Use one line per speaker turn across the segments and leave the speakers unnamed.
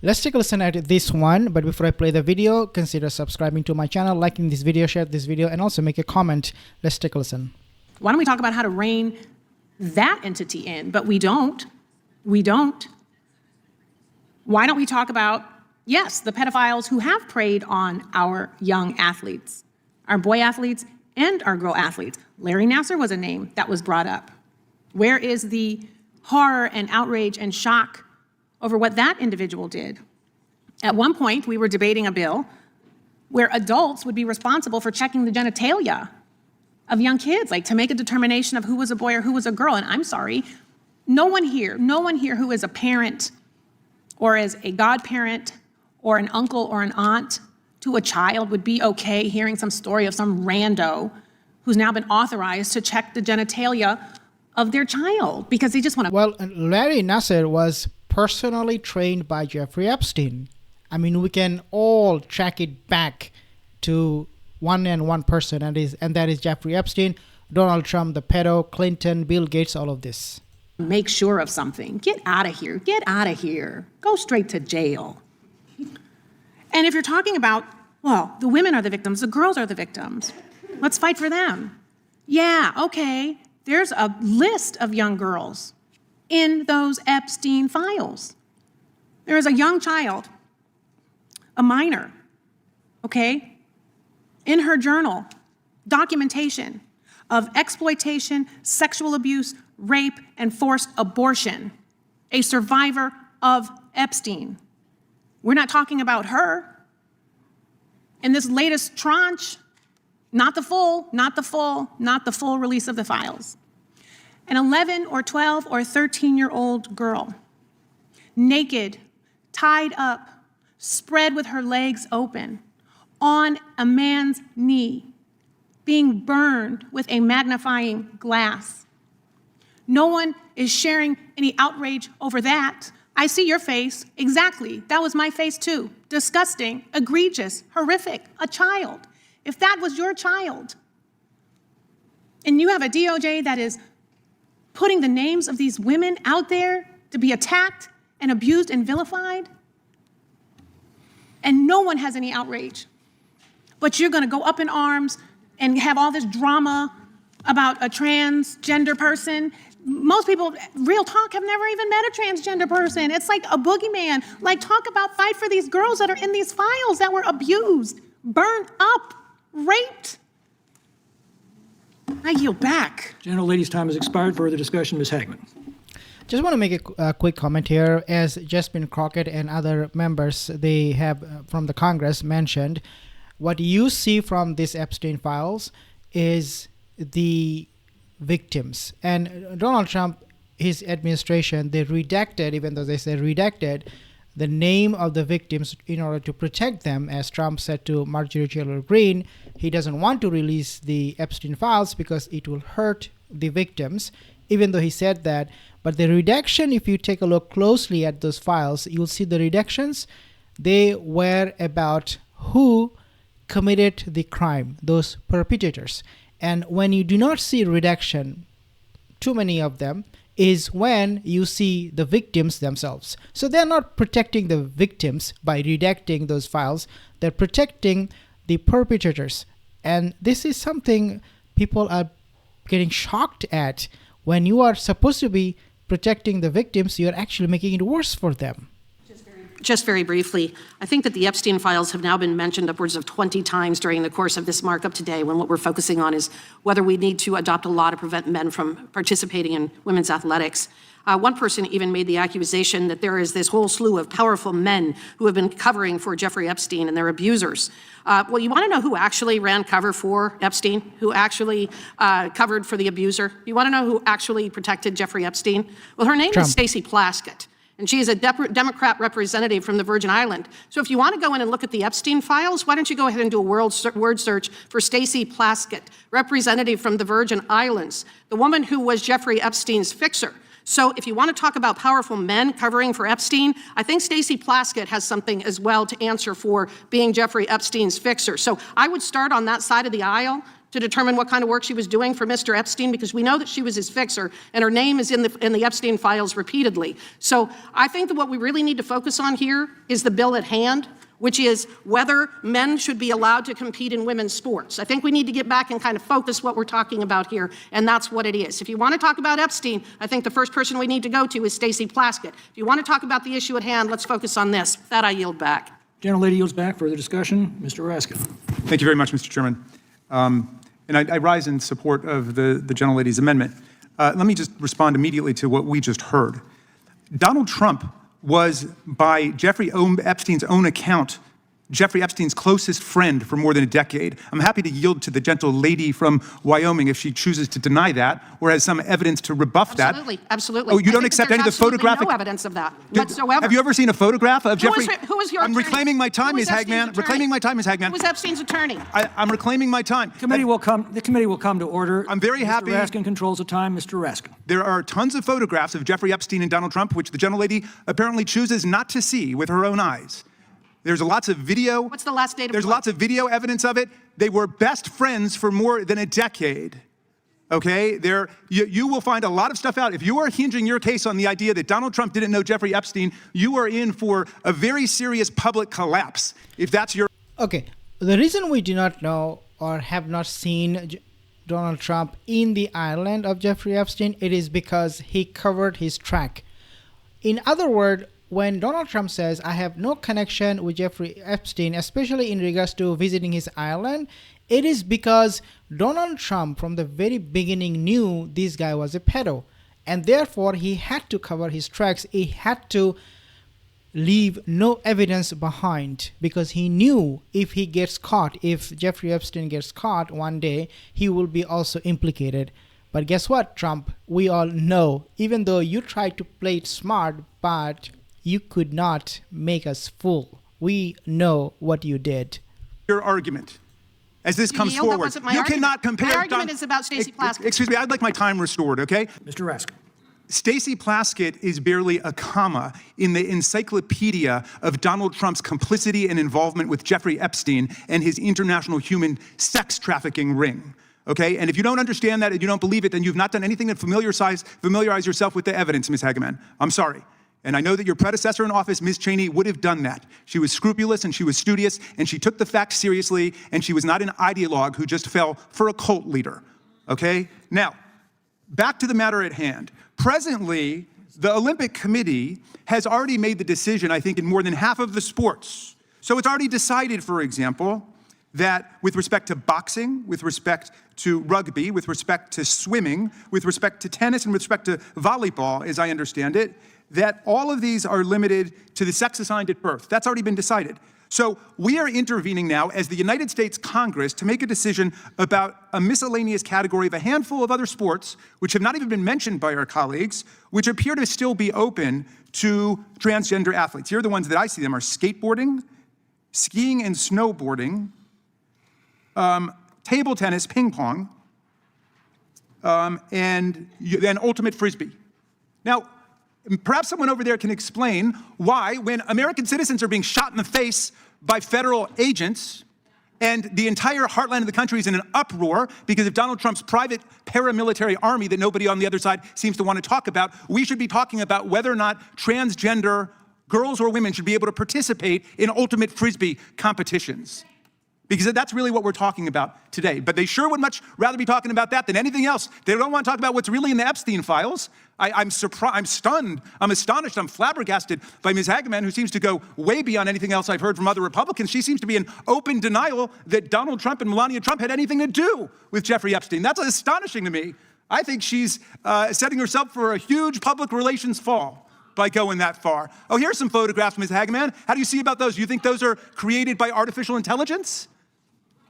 Let's take a listen at this one, but before I play the video, consider subscribing to my channel, liking this video, share this video, and also make a comment. Let's take a listen.
Why don't we talk about how to rein that entity in? But we don't. We don't. Why don't we talk about, yes, the pedophiles who have preyed on our young athletes, our boy athletes and our girl athletes? Larry Nassar was a name that was brought up. Where is the horror and outrage and shock over what that individual did? At one point, we were debating a bill where adults would be responsible for checking the genitalia of young kids, like to make a determination of who was a boy or who was a girl. And I'm sorry, no one here who is a parent or is a godparent or an uncle or an aunt to a child would be okay hearing some story of some rando who's now been authorized to check the genitalia of their child because they just want to.
Well, Larry Nassar was personally trained by Jeffrey Epstein. I mean, we can all track it back to one person, and that is Jeffrey Epstein, Donald Trump, the pedo, Clinton, Bill Gates, all of this.
Make sure of something. Get out of here. Get out of here. Go straight to jail. And if you're talking about, well, the women are the victims, the girls are the victims, let's fight for them. Yeah, okay. There's a list of young girls in those Epstein files. There is a young child, a minor, okay, in her journal, documentation of exploitation, sexual abuse, rape, and forced abortion, a survivor of Epstein. We're not talking about her. In this latest tranche, not the full release of the files. An 11 or 12 or 13-year-old girl, naked, tied up, spread with her legs open, on a man's knee, being burned with a magnifying glass. No one is sharing any outrage over that. I see your face. Exactly. That was my face too. Disgusting, egregious, horrific, a child. If that was your child, and you have a DOJ that is putting the names of these women out there to be attacked and abused and vilified, and no one has any outrage, but you're going to go up in arms and have all this drama about a transgender person. Most people, real talk, have never even met a transgender person. It's like a boogeyman. Like, talk about fight for these girls that are in these files that were abused, burned up, raped. I yield back.
General Lady's time has expired. Further discussion, Ms. Hagman.
Just want to make a quick comment here. As Jasmine Crockett and other members, they have from the Congress mentioned, what you see from these Epstein files is the victims. And Donald Trump, his administration, they redacted, even though they said redacted, the name of the victims in order to protect them. As Trump said to Marjorie Taylor Greene, he doesn't want to release the Epstein files because it will hurt the victims, even though he said that. But the redaction, if you take a look closely at those files, you'll see the redactions. They were about who committed the crime, those perpetrators. And when you do not see redaction, too many of them, is when you see the victims themselves. So they're not protecting the victims by redacting those files. They're protecting the perpetrators. And this is something people are getting shocked at. When you are supposed to be protecting the victims, you're actually making it worse for them.
Just very briefly, I think that the Epstein files have now been mentioned upwards of 20 times during the course of this markup today, when what we're focusing on is whether we need to adopt a law to prevent men from participating in women's athletics. One person even made the accusation that there is this whole slew of powerful men who have been covering for Jeffrey Epstein and their abusers. Well, you want to know who actually ran cover for Epstein, who actually covered for the abuser? You want to know who actually protected Jeffrey Epstein? Well, her name is Stacey Plaskett. And she is a Democrat representative from the Virgin Islands. So if you want to go in and look at the Epstein files, why don't you go ahead and do a word search for Stacey Plaskett, representative from the Virgin Islands, the woman who was Jeffrey Epstein's fixer. So if you want to talk about powerful men covering for Epstein, I think Stacey Plaskett has something as well to answer for being Jeffrey Epstein's fixer. So I would start on that side of the aisle to determine what kind of work she was doing for Mr. Epstein, because we know that she was his fixer, and her name is in the Epstein files repeatedly. So I think that what we really need to focus on here is the bill at hand, which is whether men should be allowed to compete in women's sports. I think we need to get back and kind of focus what we're talking about here, and that's what it is. If you want to talk about Epstein, I think the first person we need to go to is Stacey Plaskett. If you want to talk about the issue at hand, let's focus on this. With that, I yield back.
Gentlelady yields back. Further discussion? Mr. Raskin.
Thank you very much, Mr. Chairman. And I rise in support of the gentlelady's amendment. Let me just respond immediately to what we just heard. Donald Trump was, by Jeffrey Epstein's own account, Jeffrey Epstein's closest friend for more than a decade. I'm happy to yield to the gentle lady from Wyoming if she chooses to deny that or has some evidence to rebuff that.
Absolutely.
Oh, you don't accept any of the photographic?
No evidence of that whatsoever.
Have you ever seen a photograph of Jeffrey?
Who was your
I'm
attorney?
reclaiming my time, Ms. Hagman. Reclaiming my time, Ms. Hagman.
Who was Epstein's attorney?
I'm reclaiming my time.
The committee will come to order.
I'm very happy.
Mr. Raskin controls the time. Mr. Raskin.
There are tons of photographs of Jeffrey Epstein and Donald Trump, which the gentlelady apparently chooses not to see with her own eyes. There's lots of video.
What's the last date of
There's lots of video evidence of it. They were best friends for more than a decade. Okay? You will find a lot of stuff out. If you are hinging your case on the idea that Donald Trump didn't know Jeffrey Epstein, you are in for a very serious public collapse. If that's your...
Okay, the reason we do not know or have not seen Donald Trump in the island of Jeffrey Epstein, it is because he covered his track. In other words, when Donald Trump says, I have no connection with Jeffrey Epstein, especially in regards to visiting his island, it is because Donald Trump from the very beginning knew this guy was a pedo. And therefore, he had to cover his tracks. He had to leave no evidence behind because he knew if he gets caught, if Jeffrey Epstein gets caught one day, he will be also implicated. But guess what, Trump? We all know, even though you tried to play it smart, but you could not make us fool. We know what you did.
Your argument, as this comes forward, you cannot compare...
My argument is about Stacey Plaskett.
Excuse me, I'd like my time restored, okay?
Mr. Raskin.
Stacey Plaskett is barely a comma in the encyclopedia of Donald Trump's complicity and involvement with Jeffrey Epstein and his international human sex trafficking ring. Okay, and if you don't understand that and you don't believe it, then you've not done anything to familiarize yourself with the evidence, Ms. Hageman. I'm sorry. And I know that your predecessor in office, Ms. Cheney, would have done that. She was scrupulous and she was studious and she took the facts seriously and she was not an ideologue who just fell for a cult leader. Okay? Now, back to the matter at hand. Presently, the Olympic Committee has already made the decision, I think, in more than half of the sports. So it's already decided, for example, that with respect to boxing, with respect to rugby, with respect to swimming, with respect to tennis, and with respect to volleyball, as I understand it, that all of these are limited to the sex assigned at birth. That's already been decided. So we are intervening now as the United States Congress to make a decision about a miscellaneous category of a handful of other sports, which have not even been mentioned by our colleagues, which appear to still be open to transgender athletes. Here are the ones that I see them are skateboarding, skiing and snowboarding, table tennis, ping pong, and then ultimate frisbee. Now, perhaps someone over there can explain why, when American citizens are being shot in the face by federal agents and the entire heartland of the country is in an uproar because of Donald Trump's private paramilitary army that nobody on the other side seems to want to talk about, we should be talking about whether or not transgender girls or women should be able to participate in ultimate frisbee competitions. Because that's really what we're talking about today. But they sure would much rather be talking about that than anything else. They don't want to talk about what's really in the Epstein files. I'm surprised, I'm stunned, I'm astonished, I'm flabbergasted by Ms. Hageman, who seems to go way beyond anything else I've heard from other Republicans. She seems to be in open denial that Donald Trump and Melania Trump had anything to do with Jeffrey Epstein. That's astonishing to me. I think she's setting herself for a huge public relations fall by going that far. Oh, here's some photographs, Ms. Hageman. How do you see about those? Do you think those are created by artificial intelligence?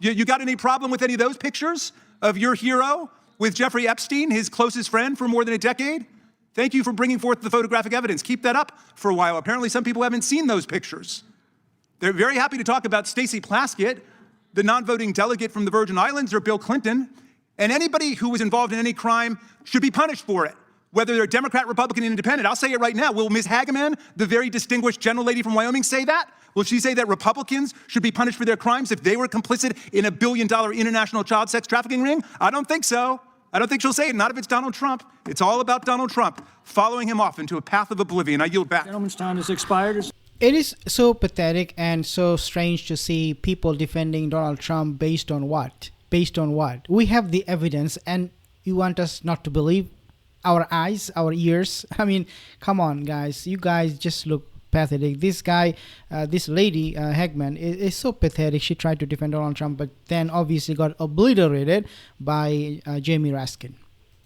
You got any problem with any of those pictures of your hero with Jeffrey Epstein, his closest friend for more than a decade? Thank you for bringing forth the photographic evidence. Keep that up for a while. Apparently some people haven't seen those pictures. They're very happy to talk about Stacey Plaskett, the non-voting delegate from the Virgin Islands, or Bill Clinton. And anybody who was involved in any crime should be punished for it. whether they're Democrat, Republican, Independent. I'll say it right now. Will Ms. Hageman, the very distinguished gentle lady from Wyoming, say that? Will she say that Republicans should be punished for their crimes if they were complicit in a $1 billion international child sex trafficking ring? I don't think so. I don't think she'll say it. Not if it's Donald Trump. It's all about Donald Trump following him off into a path of oblivion. I yield back.
Gentleman's time has expired.
It is so pathetic and so strange to see people defending Donald Trump based on what? Based on what? We have the evidence, and you want us not to believe our eyes, our ears? I mean, come on, guys. You guys just look pathetic. This guy, this lady, Hagman, is so pathetic. She tried to defend Donald Trump, but then obviously got obliterated by Jamie Raskin.